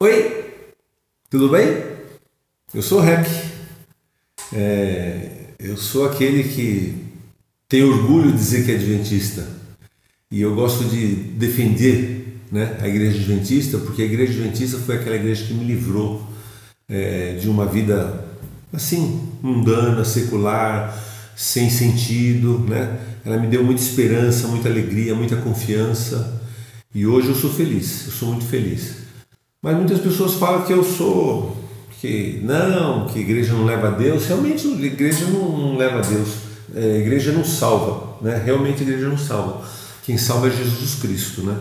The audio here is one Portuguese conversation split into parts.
Oi, tudo bem? Eu sou o Rec. Eu sou aquele que tem orgulho de dizer que é adventista. E eu gosto de defender, né, a igreja adventista, porque a igreja adventista foi aquela igreja que me livrou de uma vida assim, mundana, secular, sem sentido, né? Ela me deu muita esperança, muita alegria, muita confiança. E hoje eu sou feliz, eu sou muito feliz. Mas muitas pessoas falam que que a igreja não leva a Deus. Realmente a igreja não leva a Deus, a igreja não salva, né? Realmente a igreja não salva. Quem salva é Jesus Cristo, né?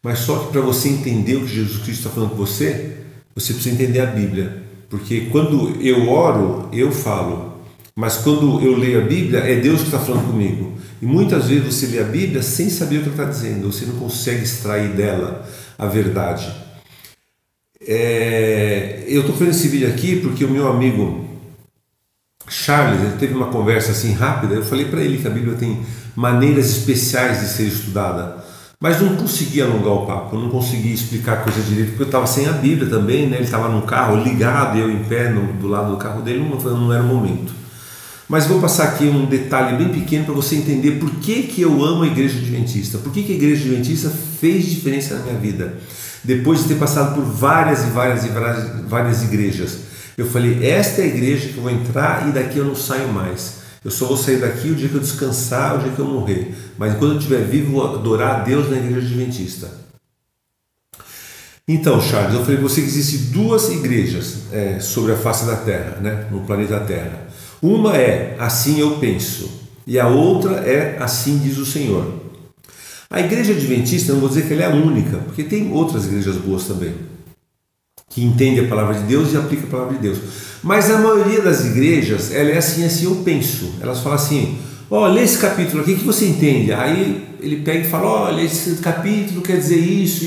Mas só que para você entender o que Jesus Cristo está falando com você, você precisa entender a Bíblia. Porque quando eu oro, eu falo. Mas quando eu leio a Bíblia, é Deus que está falando comigo. E muitas vezes você lê a Bíblia sem saber o que ele está dizendo. Você não consegue extrair dela a verdade. Eu estou fazendo esse vídeo aqui porque o meu amigo Charles, ele teve uma conversa assim rápida. Eu falei para ele que a Bíblia tem maneiras especiais de ser estudada, mas não consegui alongar o papo, não consegui explicar a coisa direito, porque eu estava sem a Bíblia também, né? Ele estava no carro ligado, eu em pé do lado do carro dele, não era o momento. Mas vou passar aqui um detalhe bem pequeno para você entender por que eu amo a igreja adventista, por que a igreja adventista fez diferença na minha vida. Depois de ter passado por várias igrejas, eu falei, esta é a igreja que eu vou entrar e daqui eu não saio mais. Eu só vou sair daqui o dia que eu descansar, o dia que eu morrer. Mas enquanto eu estiver vivo, vou adorar a Deus na igreja adventista. Então, Charles, eu falei para você que existem duas igrejas sobre a face da Terra, né, no planeta Terra. Uma é assim eu penso e a outra é assim diz o Senhor. A igreja adventista, não vou dizer que ela é a única, porque tem outras igrejas boas também, que entendem a palavra de Deus e aplicam a palavra de Deus. Mas a maioria das igrejas, ela é assim eu penso. Elas falam assim, lê esse capítulo aqui, o que você entende? Aí ele pega e fala, olha, esse capítulo quer dizer isso,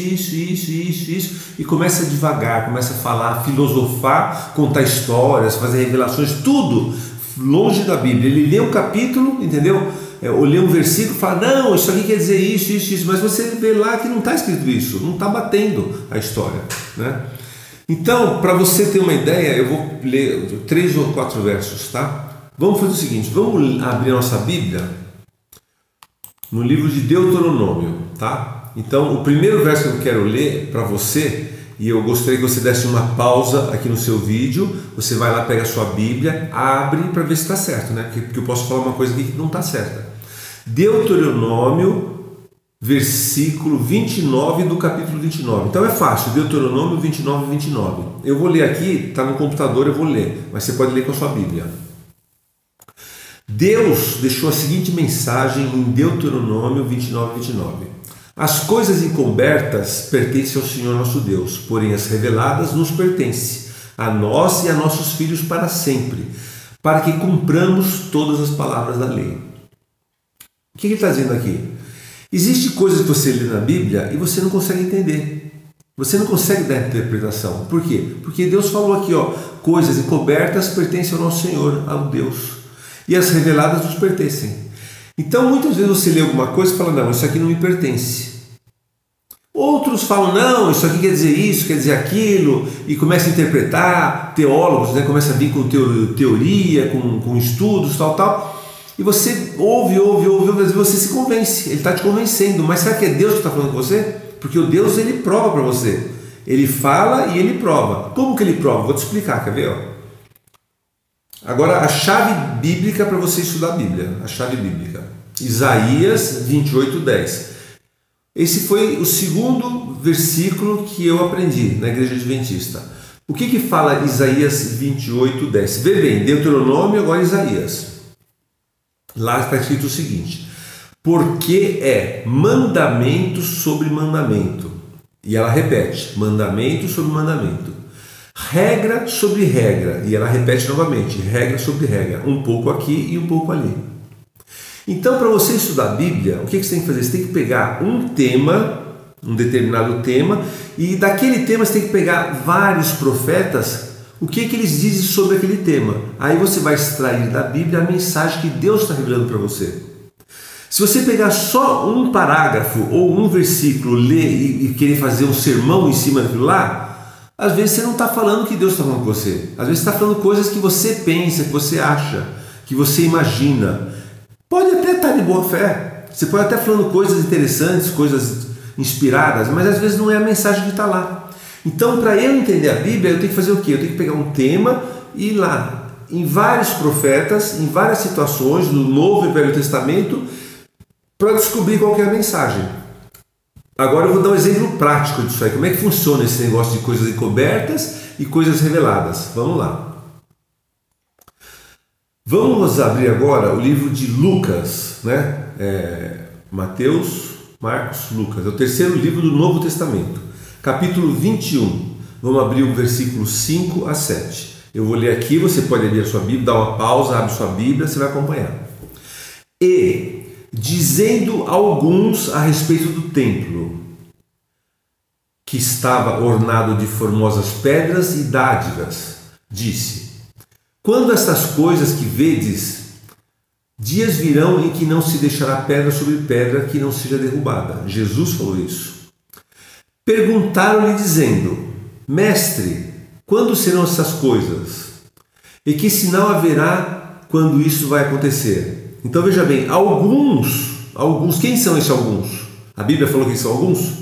e começa devagar, começa a falar, filosofar, contar histórias, fazer revelações, tudo longe da Bíblia. Ele lê um capítulo, entendeu? Ou lê um versículo e fala, não, isso aqui quer dizer isso, mas você vê lá que não está escrito isso, não está batendo a história, né? Então, para você ter uma ideia, eu vou ler 3 ou 4 versos, tá? Vamos fazer o seguinte, vamos abrir a nossa Bíblia no livro de Deuteronômio, tá? Então, o primeiro verso que eu quero ler para você, e eu gostaria que você desse uma pausa aqui no seu vídeo, você vai lá, pega a sua Bíblia, abre para ver se está certo, né? Porque eu posso falar uma coisa aqui que não está certa. Deuteronômio, versículo 29 do capítulo 29. Então é fácil, Deuteronômio 29. Eu vou ler aqui, está no computador, eu vou ler, mas você pode ler com a sua Bíblia. Deus deixou a seguinte mensagem em Deuteronômio 29. As coisas encobertas pertencem ao Senhor nosso Deus, porém as reveladas nos pertencem, a nós e a nossos filhos para sempre, para que cumpramos todas as palavras da lei. O que ele está dizendo aqui? Existem coisas que você lê na Bíblia e você não consegue entender. Você não consegue dar interpretação. Por quê? Porque Deus falou aqui, coisas encobertas pertencem ao nosso Senhor, ao Deus. E as reveladas nos pertencem. Então muitas vezes você lê alguma coisa e fala, não, isso aqui não me pertence. Outros falam, não, isso aqui quer dizer isso, quer dizer aquilo, e começa a interpretar, teólogos, né, começa a vir com teoria, com estudos, tal. E você ouve, às vezes você se convence, ele está te convencendo, mas será que é Deus que está falando com você? Porque o Deus, ele prova para você, ele fala e ele prova. Como que ele prova? Vou te explicar, quer ver? Agora a chave bíblica para você estudar a Bíblia, a chave bíblica, Isaías 28:10. Esse foi o segundo versículo que eu aprendi na igreja adventista. O que fala Isaías 28:10? Vê bem, Deuteronômio, agora Isaías. Lá está escrito o seguinte, porque é mandamento sobre mandamento, e ela repete, mandamento sobre mandamento, regra sobre regra, e ela repete novamente, regra sobre regra, um pouco aqui e um pouco ali. Então, para você estudar a Bíblia, o que você tem que fazer? Você tem que pegar um tema, um determinado tema, e daquele tema você tem que pegar vários profetas, o que eles dizem sobre aquele tema. Aí você vai extrair da Bíblia a mensagem que Deus está revelando para você. Se você pegar só um parágrafo ou um versículo, ler e querer fazer um sermão em cima daquilo lá, Às vezes você não está falando o que Deus está falando com você. Às vezes você está falando coisas que você pensa, que você acha, que você imagina. Pode até estar de boa fé. Você pode até falando coisas interessantes, coisas inspiradas, mas às vezes não é a mensagem que está lá. Então, para eu entender a Bíblia, eu tenho que fazer o quê? Eu tenho que pegar um tema e ir lá, em vários profetas, em várias situações, no Novo e Velho Testamento, para descobrir qual que é a mensagem. Agora eu vou dar um exemplo prático disso aí. Como é que funciona esse negócio de coisas encobertas e coisas reveladas? Vamos lá. Vamos abrir agora o livro de Lucas, né? Mateus, Marcos, Lucas. É o terceiro livro do Novo Testamento. Capítulo 21. Vamos abrir o versículo 5 a 7. Eu vou ler aqui, você pode ler a sua Bíblia, dá uma pausa, abre sua Bíblia, você vai acompanhar. E, dizendo alguns a respeito do templo, que estava ornado de formosas pedras e dádivas, disse: quando estas coisas que vedes, dias virão em que não se deixará pedra sobre pedra que não seja derrubada. Jesus falou isso. Perguntaram-lhe dizendo: Mestre, quando serão essas coisas? E que sinal haverá quando isso vai acontecer? Então veja bem, alguns, quem são esses alguns? A Bíblia falou quem são alguns?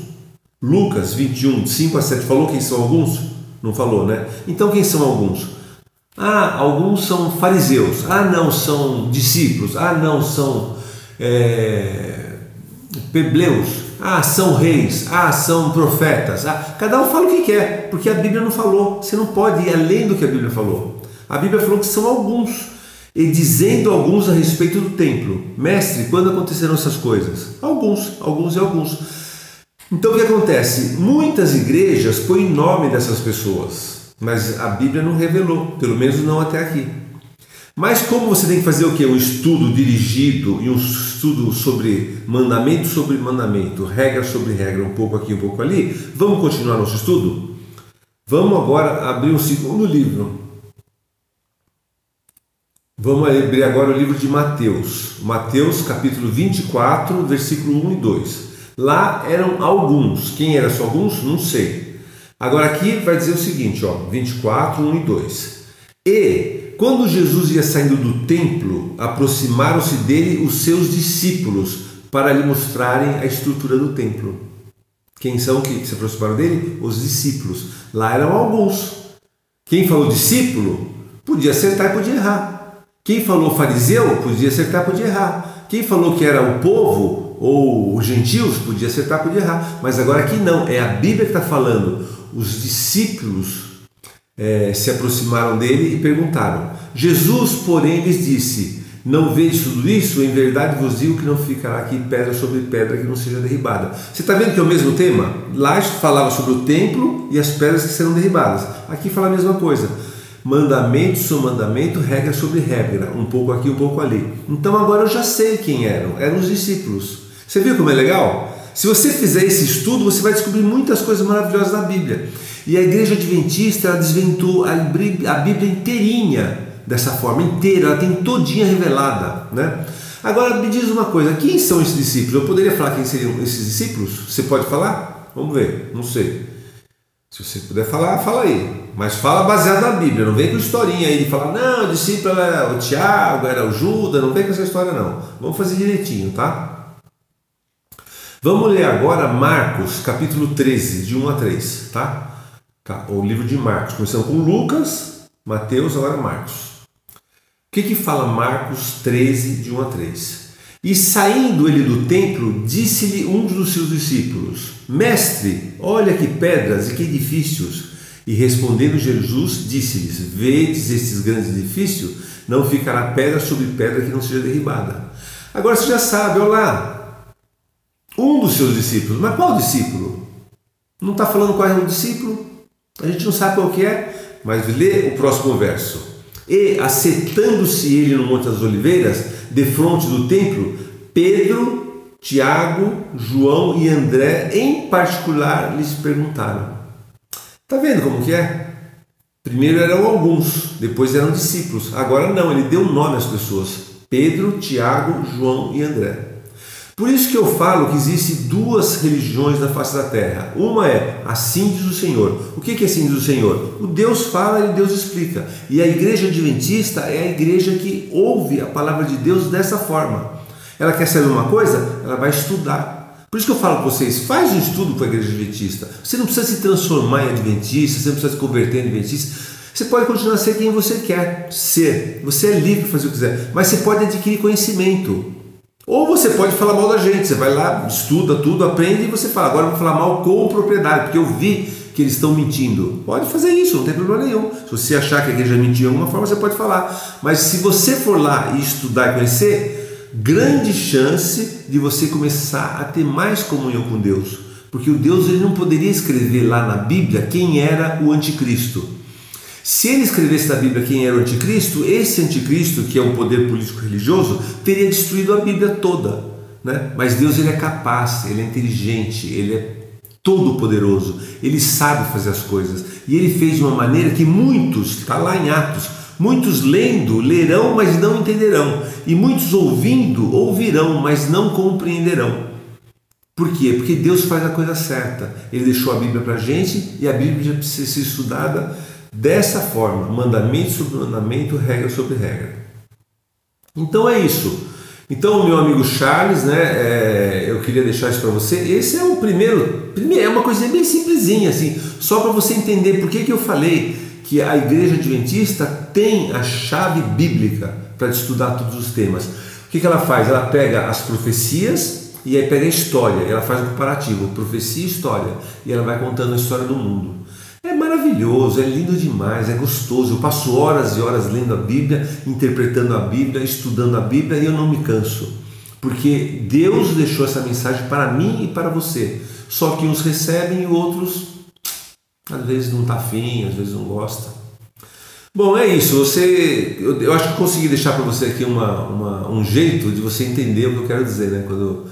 Lucas 21, 5 a 7 falou quem são alguns? Não falou, né? Então quem são alguns? Alguns são fariseus. Não, são discípulos. Não, são plebeios. São reis. São profetas. Cada um fala o que quer, porque a Bíblia não falou. Você não pode ir além do que a Bíblia falou. A Bíblia falou que são alguns. E dizendo alguns a respeito do templo: Mestre, quando acontecerão essas coisas? Alguns e alguns. Então o que acontece? Muitas igrejas põem nome dessas pessoas, mas a Bíblia não revelou, pelo menos não até aqui. Mas como você tem que fazer o quê? Um estudo dirigido e um estudo sobre mandamento, regra sobre regra, um pouco aqui, um pouco ali, vamos continuar nosso estudo? Vamos agora abrir um segundo livro. Vamos abrir agora o livro de Mateus. Mateus capítulo 24, versículo 1 e 2. Lá eram alguns. Quem eram só alguns? Não sei. Agora aqui vai dizer o seguinte, 24, 1 e 2. E, quando Jesus ia saindo do templo, aproximaram-se dele os seus discípulos para lhe mostrarem a estrutura do templo. Quem são que se aproximaram dele? Os discípulos. Lá eram alguns. Quem falou discípulo, podia acertar e podia errar. Quem falou fariseu, podia acertar e podia errar. Quem falou que era o povo ou os gentios, podia acertar, podia errar. Mas agora aqui não, é a Bíblia que está falando. Os discípulos se aproximaram dele e perguntaram. Jesus, porém, lhes disse: não vedes tudo isso? Em verdade vos digo que não ficará aqui pedra sobre pedra que não seja derribada. Você está vendo que é o mesmo tema? Lá falava sobre o templo e as pedras que serão derribadas. Aqui fala a mesma coisa. Mandamento sobre mandamento, regra sobre regra, um pouco aqui, um pouco ali. Então agora eu já sei quem eram os discípulos. Você viu como é legal? Se você fizer esse estudo, você vai descobrir muitas coisas maravilhosas da Bíblia. E a igreja adventista, ela desventou a Bíblia inteirinha, dessa forma, inteira, ela tem todinha revelada, né? Agora me diz uma coisa, quem são esses discípulos? Eu poderia falar quem seriam esses discípulos? Você pode falar? Vamos ver, não sei. Se você puder falar, fala aí. Mas fala baseado na Bíblia, não vem com historinha aí de falar, não, o discípulo era o Tiago, era o Judas, não vem com essa história não. Vamos fazer direitinho, tá? Vamos ler agora Marcos, capítulo 13, de 1 a 3, tá? O livro de Marcos, começando com Lucas, Mateus, agora Marcos. O que fala Marcos 13, de 1 a 3? E saindo ele do templo, disse-lhe um dos seus discípulos: Mestre, olha que pedras e que edifícios. E respondendo Jesus, disse-lhes: Vedes estes grandes edifícios? Não ficará pedra sobre pedra que não seja derribada. Agora você já sabe, olha lá, um dos seus discípulos. Mas qual discípulo? Não está falando qual é o discípulo? A gente não sabe qual que é, mas lê o próximo verso. E, assentando-se ele no Monte das Oliveiras, defronte do templo, Pedro, Tiago, João e André, em particular, lhes perguntaram. Está vendo como que é? Primeiro eram alguns, depois eram discípulos. Agora não, ele deu nome às pessoas. Pedro, Tiago, João e André. Por isso que eu falo que existem duas religiões na face da terra. Uma é assim diz o Senhor. O que é assim diz o Senhor? O Deus fala e Deus explica. E a igreja adventista é a igreja que ouve a palavra de Deus dessa forma. Ela quer saber uma coisa? Ela vai estudar. Por isso que eu falo para vocês, faz um estudo com a igreja adventista. Você não precisa se transformar em adventista, você não precisa se converter em adventista. Você pode continuar a ser quem você quer ser. Você é livre para fazer o que quiser. Mas você pode adquirir conhecimento. Ou você pode falar mal da gente, você vai lá, estuda tudo, aprende e você fala, agora eu vou falar mal com propriedade, porque eu vi que eles estão mentindo. Pode fazer isso, não tem problema nenhum. Se você achar que a igreja mentiu de alguma forma, você pode falar. Mas se você for lá e estudar e conhecer, grande chance de você começar a ter mais comunhão com Deus. Porque o Deus ele não poderia escrever lá na Bíblia quem era o anticristo. Se ele escrevesse na Bíblia quem era o anticristo, esse anticristo, que é um poder político-religioso, teria destruído a Bíblia toda, né? Mas Deus ele é capaz, ele é inteligente, ele é todo-poderoso, ele sabe fazer as coisas. E ele fez de uma maneira que muitos, está lá em Atos, muitos lendo, lerão, mas não entenderão. E muitos ouvindo, ouvirão, mas não compreenderão. Por quê? Porque Deus faz a coisa certa. Ele deixou a Bíblia para a gente e a Bíblia já precisa ser estudada dessa forma, mandamento sobre mandamento, regra sobre regra. Então é isso. Então, meu amigo Charles, né, eu queria deixar isso para você. Esse é o primeiro, é uma coisinha bem simplesinha, assim, só para você entender por que eu falei que a igreja adventista tem a chave bíblica para estudar todos os temas. O que ela faz? Ela pega as profecias e aí pega a história, ela faz um comparativo, profecia e história, e ela vai contando a história do mundo. É maravilhoso, é lindo demais, é gostoso. Eu passo horas e horas lendo a Bíblia, interpretando a Bíblia, estudando a Bíblia e eu não me canso. Porque Deus deixou essa mensagem para mim e para você. Só que uns recebem e outros, às vezes não está afim, às vezes não gosta. Bom, é isso. Eu acho que consegui deixar para você aqui um jeito de você entender o que eu quero dizer, né? Quando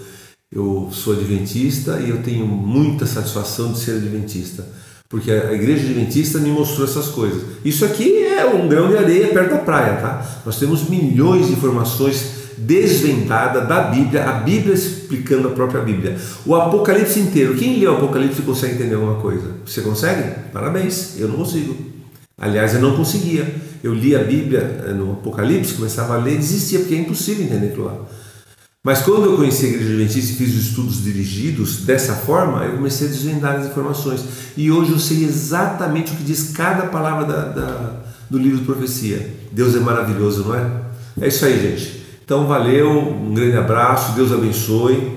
eu sou adventista e eu tenho muita satisfação de ser adventista. Porque a igreja adventista me mostrou essas coisas. Isso aqui é um grão de areia perto da praia, tá? Nós temos milhões de informações desvendadas da Bíblia, a Bíblia explicando a própria Bíblia. O Apocalipse inteiro, quem lê o Apocalipse consegue entender alguma coisa? Você consegue? Parabéns, eu não consigo. Aliás, eu não conseguia. Eu li a Bíblia no Apocalipse, começava a ler e desistia, porque é impossível entender aquilo lá. Mas quando eu conheci a igreja adventista e fiz os estudos dirigidos dessa forma, eu comecei a desvendar as informações. E hoje eu sei exatamente o que diz cada palavra do livro de profecia. Deus é maravilhoso, não é? É isso aí, gente. Então valeu, um grande abraço, Deus abençoe.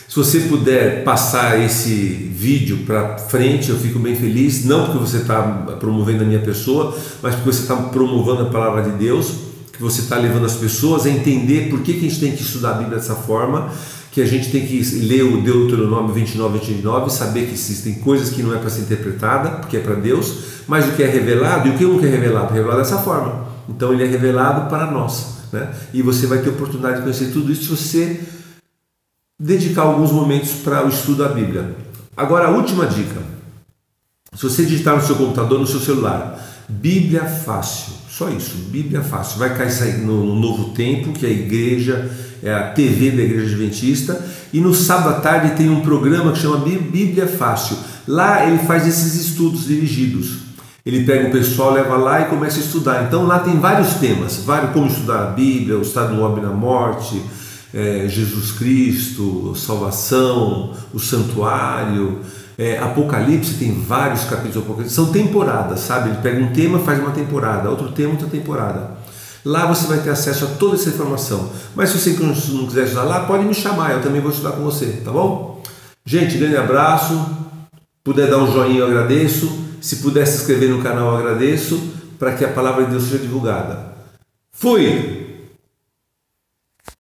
Se você puder passar esse vídeo para frente, eu fico bem feliz. Não porque você está promovendo a minha pessoa, mas porque você está promovendo a palavra de Deus. Que você está levando as pessoas a entender por que a gente tem que estudar a Bíblia dessa forma, que a gente tem que ler o Deuteronômio 29, 29, saber que existem coisas que não é para ser interpretada, porque é para Deus, mas o que é revelado e o que não é revelado? Revelado dessa forma. Então ele é revelado para nós, né? E você vai ter oportunidade de conhecer tudo isso se você dedicar alguns momentos para o estudo da Bíblia. Agora a última dica, se você digitar no seu computador, no seu celular, Bíblia Fácil, só isso, Bíblia Fácil, vai cair no Novo Tempo, que é a igreja, é a TV da Igreja Adventista, e no sábado à tarde tem um programa que chama Bíblia Fácil. Lá ele faz esses estudos dirigidos, ele pega o pessoal, leva lá e começa a estudar. Então lá tem vários temas, como estudar a Bíblia, o estado do homem na morte, Jesus Cristo, salvação, o santuário, Apocalipse, tem vários capítulos do Apocalipse, são temporadas, sabe? Ele pega um tema, faz uma temporada, outro tema, outra temporada. Lá você vai ter acesso a toda essa informação. Mas se você não quiser estudar lá, pode me chamar, eu também vou estudar com você, tá bom? Gente, grande abraço. Puder dar um joinha, eu agradeço. Se puder se inscrever no canal, eu agradeço, para que a palavra de Deus seja divulgada. Fui!